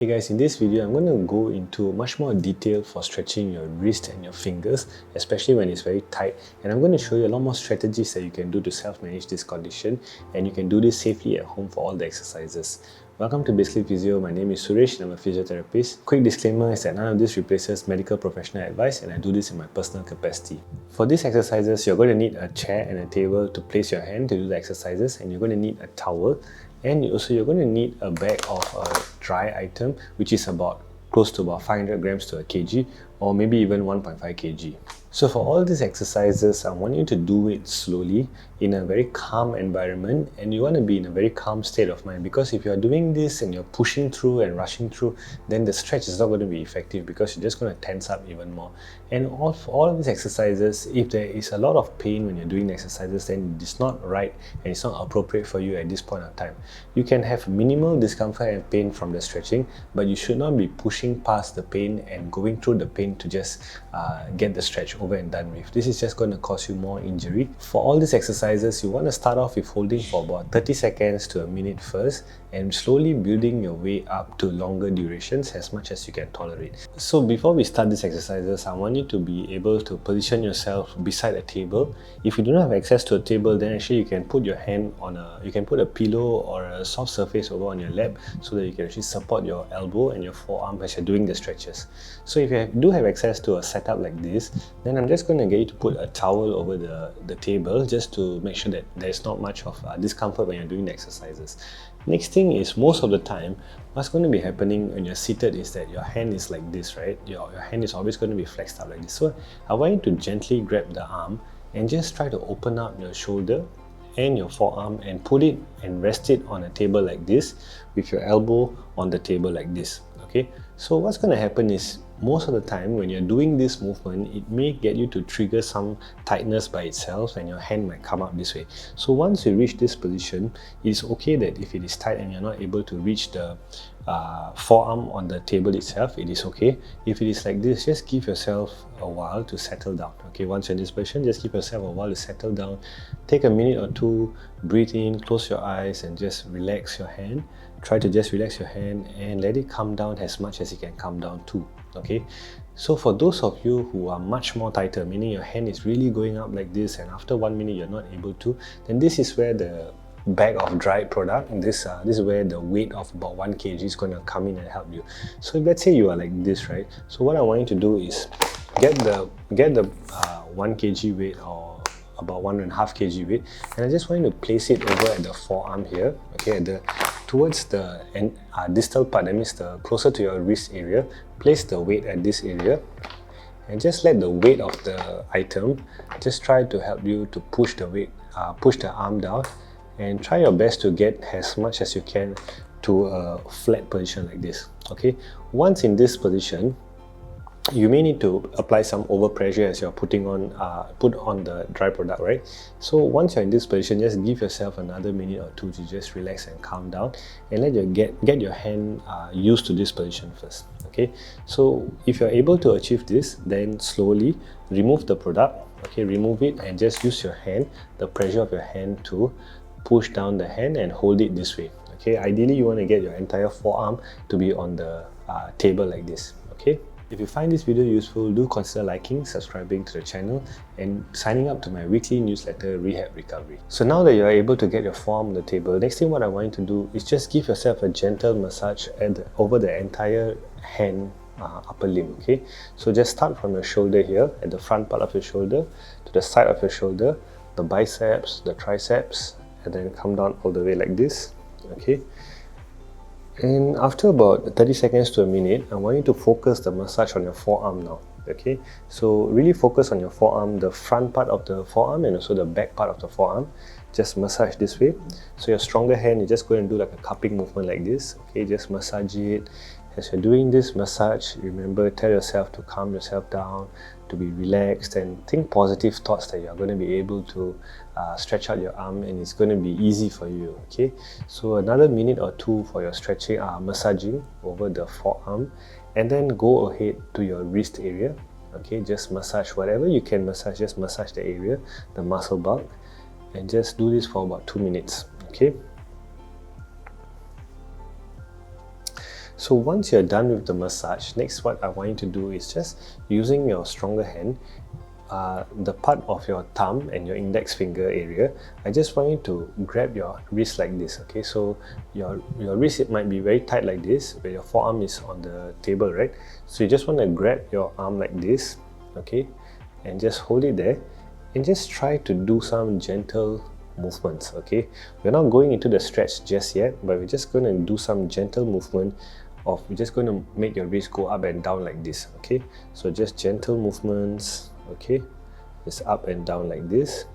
Hey guys, in this video I'm going to go into much more detail for stretching your wrist and your fingers, especially when it's very tight, and I'm going to show you a lot more strategies that you can do to self-manage this condition, and you can do this safely at home for all the exercises. Welcome to Basically Physio. My name is Suresh and I'm a physiotherapist. Quick disclaimer is that none of this replaces medical professional advice, and I do this in my personal capacity. For these exercises, you're going to need a chair and a table to place your hand to do the exercises, and you're going to need a towel. And also you're going to need a bag of a dry item, which is close to about 500 grams to a kg, or maybe even 1.5 kg. So for all these exercises, I want you to do it slowly in a very calm environment, and you want to be in a very calm state of mind, because if you're doing this and you're pushing through and rushing through, then the stretch is not going to be effective because you're just going to tense up even more. And for all of these exercises, if there is a lot of pain when you're doing the exercises, then it's not right and it's not appropriate for you at this point of time. You can have minimal discomfort and pain from the stretching, but you should not be pushing past the pain and going through the pain to just get the stretch over and done with. This is just going to cause you more injury. For all these exercises, you want to start off with holding for about 30 seconds to a minute first, and slowly building your way up to longer durations as much as you can tolerate. So before we start these exercises, I want you to be able to position yourself beside a table. If you do not have access to a table, then actually you can put your hand on you can put a pillow or a soft surface over on your lap, so that you can actually support your elbow and your forearm as you're doing the stretches. So if you do have access to a setup like this, then I'm just going to get you to put a towel over the table, just to make sure that there's not much of discomfort when you're doing the exercises. Next thing is, most of the time, what's going to be happening when you're seated is that your hand is like this, right? Your hand is always going to be flexed up like this. So I want you to gently grab the arm and just try to open up your shoulder and your forearm and put it and rest it on a table like this, with your elbow on the table like this. Okay, so what's going to happen is, most of the time when you're doing this movement, it may get you to trigger some tightness by itself, and your hand might come up this way. So once you reach this position, it's okay that if it is tight and you're not able to reach the forearm on the table itself, it is okay. If it is like this, just give yourself a while to settle down. Okay, once you're in this position, just give yourself a while to settle down. Take a minute or two, breathe in, close your eyes, and just relax your hand. Try to just relax your hand and let it come down as much as it can come down too. Okay, so for those of you who are much more tighter, meaning your hand is really going up like this, and after 1 minute you're not able to, then this is where the bag of dried product, this is where the weight of about 1 kg is going to come in and help you. So let's say you are like this, right? So what I want you to do is get the 1 kg weight, or about 1.5 kg weight, and I just want you to place it over at the forearm here, okay, towards the distal part, that means the closer to your wrist area. Place the weight at this area, and just let the weight of the item just try to help you to push the weight, push the arm down, and try your best to get as much as you can to a flat position like this. Okay, once in this position, you may need to apply some overpressure as you're put on the dry product, right? So once you're in this position, just give yourself another minute or two to just relax and calm down, and let you get your hand used to this position first. Okay, so if you're able to achieve this, then slowly remove the product. Okay, remove it and just use your hand, the pressure of your hand, to push down the hand and hold it this way. Okay, ideally you want to get your entire forearm to be on the table like this. Okay, if you find this video useful, do consider liking, subscribing to the channel, and signing up to my weekly newsletter, Rehab Recovery. So now that you're able to get your forearm on the table, next thing what I want you to do is just give yourself a gentle massage over the entire hand upper limb. Okay, so just start from your shoulder here, at the front part of your shoulder, to the side of your shoulder, the biceps, the triceps, and then come down all the way like this. Okay, and after about 30 seconds to a minute, I want you to focus the massage on your forearm now. Okay, so really focus on your forearm, the front part of the forearm and also the back part of the forearm. Just massage this way. So your stronger hand, you just go and do like a cupping movement like this. Okay, just massage it. As you're doing this massage, remember, tell yourself to calm yourself down, to be relaxed, and think positive thoughts that you're going to be able to stretch out your arm, and it's going to be easy for you. Okay, so another minute or two for your stretching, massaging over the forearm, and then go ahead to your wrist area. Okay, just massage whatever you can massage, just massage the area, the muscle bulk, and just do this for about 2 minutes. Okay. So once you're done with the massage, next what I want you to do is just using your stronger hand, the part of your thumb and your index finger area, I just want you to grab your wrist like this. Okay, so your wrist, it might be very tight like this, where your forearm is on the table, right? So you just want to grab your arm like this, okay, and just hold it there, and just try to do some gentle movements. Okay, we're not going into the stretch just yet, but we're just going to do some gentle movement of, we're just going to make your wrist go up and down like this. Okay, so just gentle movements. Okay, just up and down like this.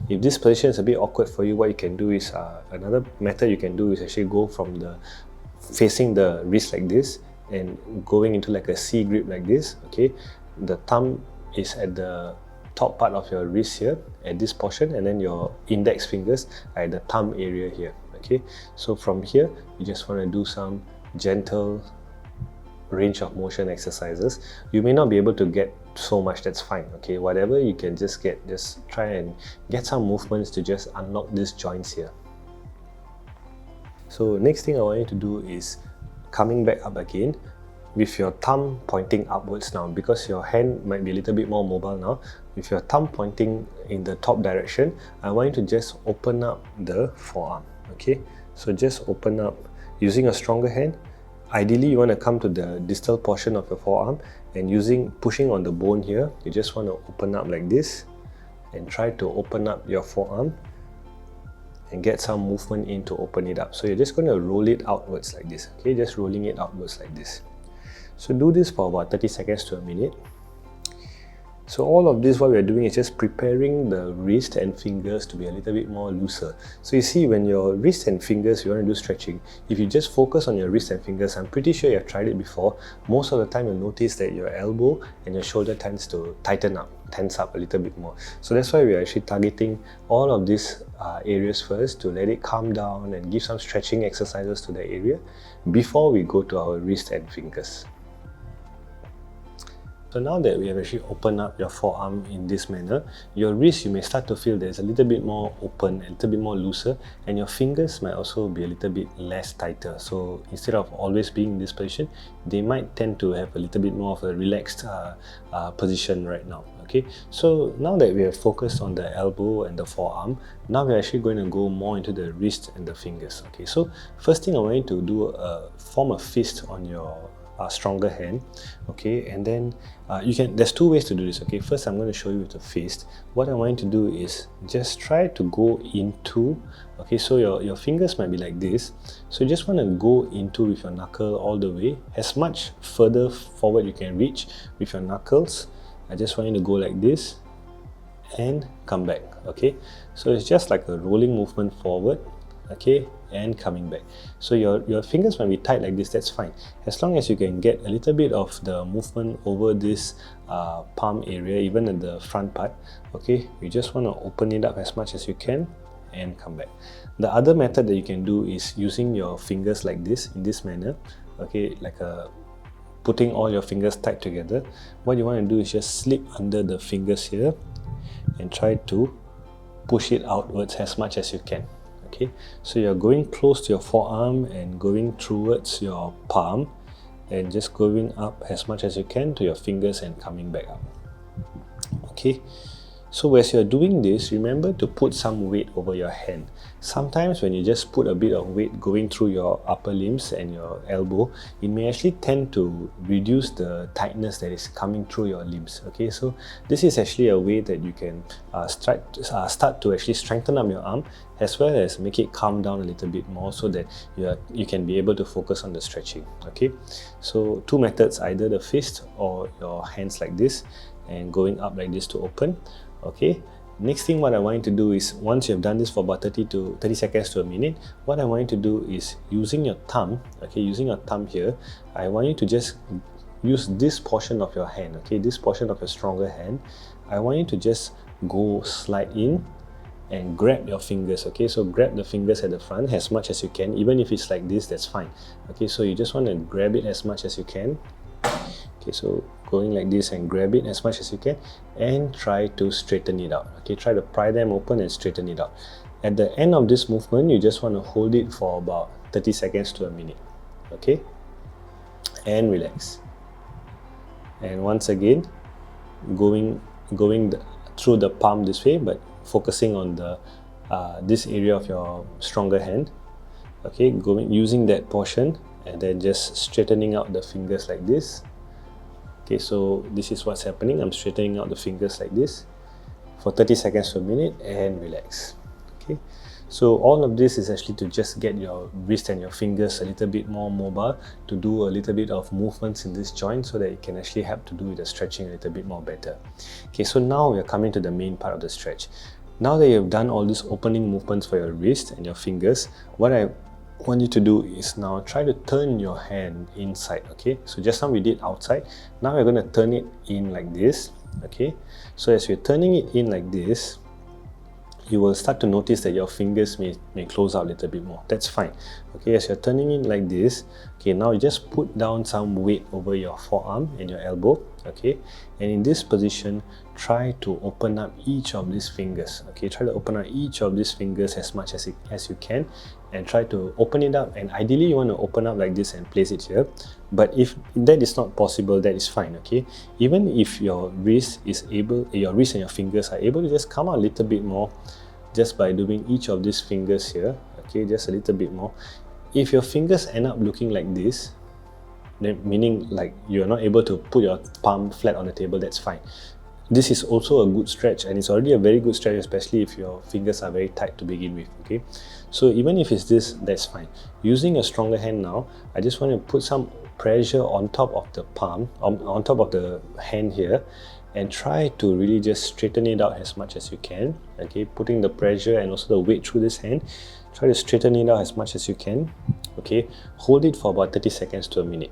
If this position is a bit awkward for you, what you can do is, another method you can do is actually go from the facing the wrist like this and going into like a C grip like this. Okay, the thumb is at the top part of your wrist here at this portion, and then your index fingers are at the thumb area here. Okay, so from here you just want to do some gentle range of motion exercises. You may not be able to get so much, that's fine. Okay, whatever you can just get, just try and get some movements to just unlock these joints here. So next thing I want you to do is coming back up again with your thumb pointing upwards now, because your hand might be a little bit more mobile now. With your thumb pointing in the top direction, I want you to just open up the forearm. Okay, so just open up using a stronger hand. Ideally, you want to come to the distal portion of your forearm, and pushing on the bone here, you just want to open up like this and try to open up your forearm and get some movement in to open it up. So you're just going to roll it outwards like this. Okay, just rolling it outwards like this. So do this for about 30 seconds to a minute. So all of this, what we're doing is just preparing the wrist and fingers to be a little bit more looser. So you see, when your wrist and fingers, you want to do stretching, if you just focus on your wrist and fingers, I'm pretty sure you've tried it before, most of the time you'll notice that your elbow and your shoulder tends to tense up a little bit more. So that's why we're actually targeting all of these areas first, to let it calm down and give some stretching exercises to the area before we go to our wrist and fingers. So now that we have actually opened up your forearm in this manner, your wrist, you may start to feel that it's a little bit more open, a little bit more looser, and your fingers might also be a little bit less tighter. So instead of always being in this position, they might tend to have a little bit more of a relaxed position right now. Okay, so now that we have focused on the elbow and the forearm, now we're actually going to go more into the wrist and the fingers. Okay, so first thing I want you to do, form a fist on your stronger hand. Okay, and then there's two ways to do this. Okay, first I'm going to show you with the fist. What I want you to do is just try to go into, okay, so your fingers might be like this, so you just want to go into with your knuckle all the way, as much further forward you can reach with your knuckles. I just want you to go like this and come back. Okay, so it's just like a rolling movement forward, okay, and coming back. So your fingers might be tight like this, that's fine, as long as you can get a little bit of the movement over this palm area, even in the front part. Okay, you just want to open it up as much as you can and come back. The other method that you can do is using your fingers like this, in this manner. Okay, like putting all your fingers tight together. What you want to do is just slip under the fingers here and try to push it outwards as much as you can. Okay, so you're going close to your forearm and going towards your palm, and just going up as much as you can to your fingers and coming back up. Okay, so as you're doing this, remember to put some weight over your hand. Sometimes when you just put a bit of weight going through your upper limbs and your elbow, it may actually tend to reduce the tightness that is coming through your limbs. Okay, so this is actually a way that you can start to actually strengthen up your arm, as well as make it calm down a little bit more, so that you can be able to focus on the stretching. Okay, so two methods, either the fist or your hands like this and going up like this to open. Okay, next thing what I want you to do is, once you have done this for about 30 seconds to a minute, what I want you to do is, using your thumb, okay, using your thumb here, I want you to just use this portion of your hand, okay, this portion of your stronger hand. I want you to just go slide in and grab your fingers. Okay, so grab the fingers at the front as much as you can, even if it's like this, that's fine. Okay, so you just want to grab it as much as you can. Okay, so going like this and grab it as much as you can and try to straighten it out. Okay, try to pry them open and straighten it out. At the end of this movement, you just want to hold it for about 30 seconds to a minute. Okay, and relax. And once again, going through the palm this way, but focusing on the this area of your stronger hand. Okay, using that portion and then just straightening out the fingers like this. Okay, so this is what's happening. I'm straightening out the fingers like this for 30 seconds to a minute and relax. Okay, so all of this is actually to just get your wrist and your fingers a little bit more mobile, to do a little bit of movements in this joint so that it can actually help to do with the stretching a little bit more better. Okay, so now we're coming to the main part of the stretch. Now that you've done all these opening movements for your wrist and your fingers, what I want you to do is now try to turn your hand inside. Okay, so just now we did outside, now we're going to turn it in like this. Okay, so as you're turning it in like this, you will start to notice that your fingers may close out a little bit more. That's fine. Okay, as you're turning it like this, okay, now you just put down some weight over your forearm and your elbow. Okay, and in this position, try to open up each of these fingers. Okay, try to open up each of these fingers as much as you can, and try to open it up. And ideally you want to open up like this and place it here, but if that is not possible, that is fine. Okay, even if your wrist and your fingers are able to just come out a little bit more just by doing each of these fingers here. Okay, just a little bit more. If your fingers end up looking like this, meaning like you're not able to put your palm flat on the table, that's fine. This is also a good stretch, and it's already a very good stretch, especially if your fingers are very tight to begin with. Okay, so even if it's this, that's fine. Using a stronger hand now, I just want to put some pressure on top of the palm, on top of the hand here, and try to really just straighten it out as much as you can. Okay, putting the pressure and also the weight through this hand, try to straighten it out as much as you can. Okay, hold it for about 30 seconds to a minute.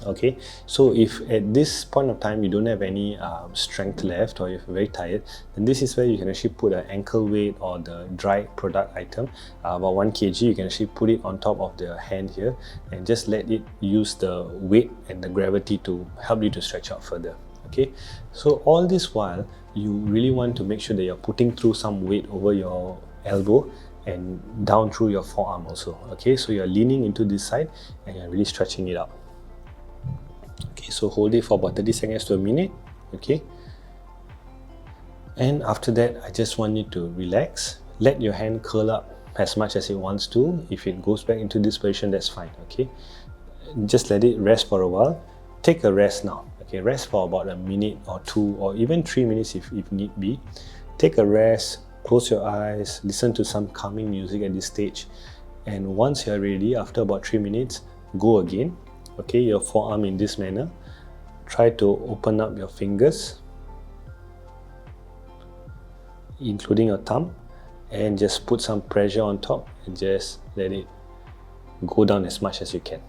Okay, so if at this point of time you don't have any strength left, or you're very tired, then this is where you can actually put an ankle weight or the dry product item, about 1 kg. You can actually put it on top of the hand here and just let it use the weight and the gravity to help you to stretch out further. Okay, so all this while you really want to make sure that you're putting through some weight over your elbow and down through your forearm also. Okay, so you're leaning into this side and you're really stretching it out. Okay, so hold it for about 30 seconds to a minute. Okay, and after that, I just want you to relax. Let your hand curl up as much as it wants to. If it goes back into this position, that's fine. Okay, just let it rest for a while. Take a rest now. Okay, rest for about a minute or 2 or even 3 minutes if need be. Take a rest, close your eyes, listen to some calming music at this stage, and once you're ready, after about 3 minutes, go again. Okay, your forearm in this manner. Try to open up your fingers, including your thumb, and just put some pressure on top and just let it go down as much as you can.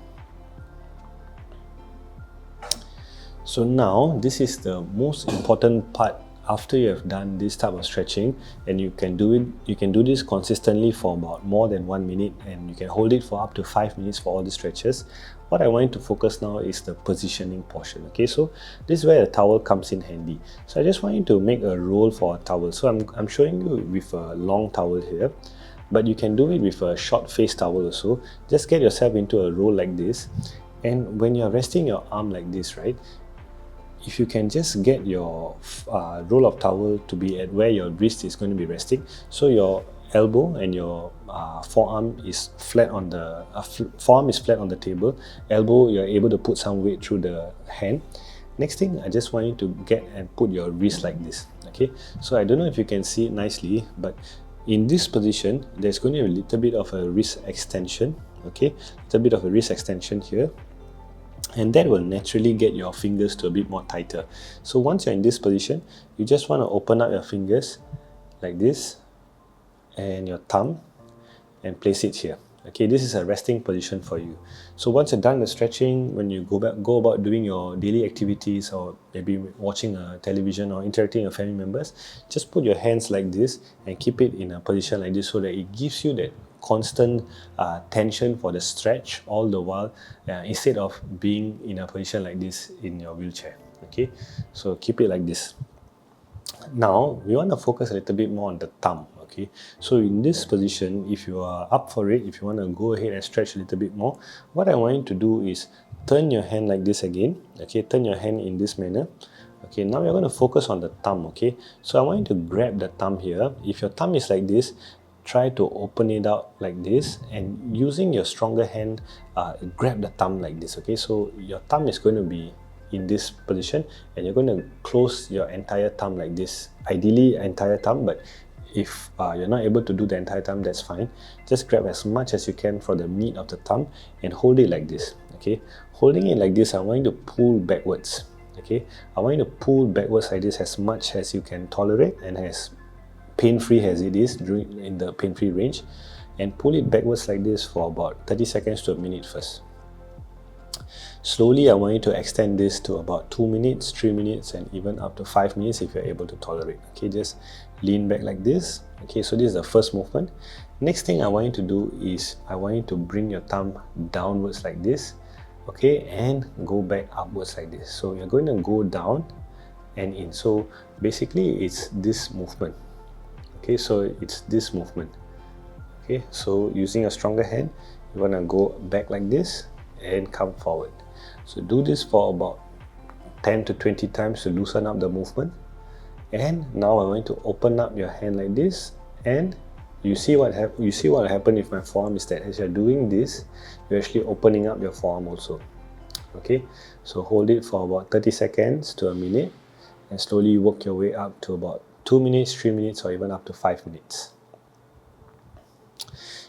So now this is the most important part. After you have done this type of stretching, and you can do this consistently for about more than 1 minute, and you can hold it for up to 5 minutes for all the stretches. What I want you to focus now is the positioning portion. Okay, so this is where a towel comes in handy. So I just want you to make a roll for a towel. So I'm showing you with a long towel here, but you can do it with a short face towel also. Just get yourself into a roll like this, and when you're resting your arm like this, right, if you can just get your roll of towel to be at where your wrist is going to be resting, so your elbow and your forearm is flat on the forearm is flat on the table. Elbow, you're able to put some weight through the hand. Next thing, I just want you to get and put your wrist like this. Okay, so I don't know if you can see it nicely, but in this position, there's going to be a little bit of a wrist extension. Okay, a little bit of a wrist extension here. And that will naturally get your fingers to a bit more tighter. So once you're in this position, you just want to open up your fingers like this and your thumb and place it here. Okay, this is a resting position for you. So once you're done the stretching, when you go about doing your daily activities, or maybe watching a television or interacting with family members, just put your hands like this and keep it in a position like this, so that it gives you that constant tension for the stretch all the while, instead of being in a position like this in your wheelchair. Okay, so keep it like this. Now we want to focus a little bit more on the thumb. Okay, so in this position, if you are up for it, if you want to go ahead and stretch a little bit more, what I want you to do is turn your hand like this again. Okay, turn your hand in this manner. Okay, now you're going to focus on the thumb. Okay, so I want you to grab the thumb here. If your thumb is like this, try to open it out like this, and using your stronger hand, grab the thumb like this. Okay, so your thumb is going to be in this position, and you're going to close your entire thumb like this. Ideally entire thumb, but if you're not able to do the entire thumb, that's fine. Just grab as much as you can from the meat of the thumb and hold it like this. Okay, holding it like this, I want you to pull backwards. Okay, I want you to pull backwards like this as much as you can tolerate and as pain-free as it is in the pain-free range, and pull it backwards like this for about 30 seconds to a minute first. Slowly, I want you to extend this to about 2 minutes, 3 minutes, and even up to 5 minutes if you're able to tolerate. Okay, just lean back like this. Okay, so this is the first movement. Next thing I want you to do is I want you to bring your thumb downwards like this. Okay, and go back upwards like this. So you're going to go down and in. So basically, it's this movement. Okay, so it's this movement. Okay, so using a stronger hand, you want to go back like this and come forward. So do this for about 10 to 20 times to loosen up the movement. And now I want to open up your hand like this, and you see what happened with my forearm is that as you're doing this, you're actually opening up your forearm also. Okay, so hold it for about 30 seconds to a minute, and slowly work your way up to about 2 minutes, 3 minutes, or even up to 5 minutes.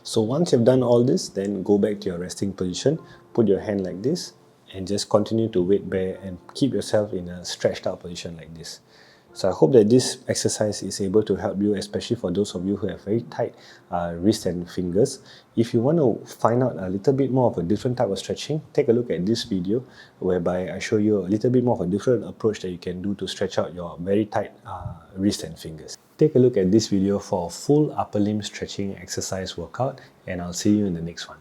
So once you've done all this, then go back to your resting position, put your hand like this, and just continue to weight bear and keep yourself in a stretched out position like this. So I hope that this exercise is able to help you, especially for those of you who have very tight wrists and fingers. If you want to find out a little bit more of a different type of stretching, take a look at this video whereby I show you a little bit more of a different approach that you can do to stretch out your very tight wrists and fingers. Take a look at this video for a full upper limb stretching exercise workout, and I'll see you in the next one.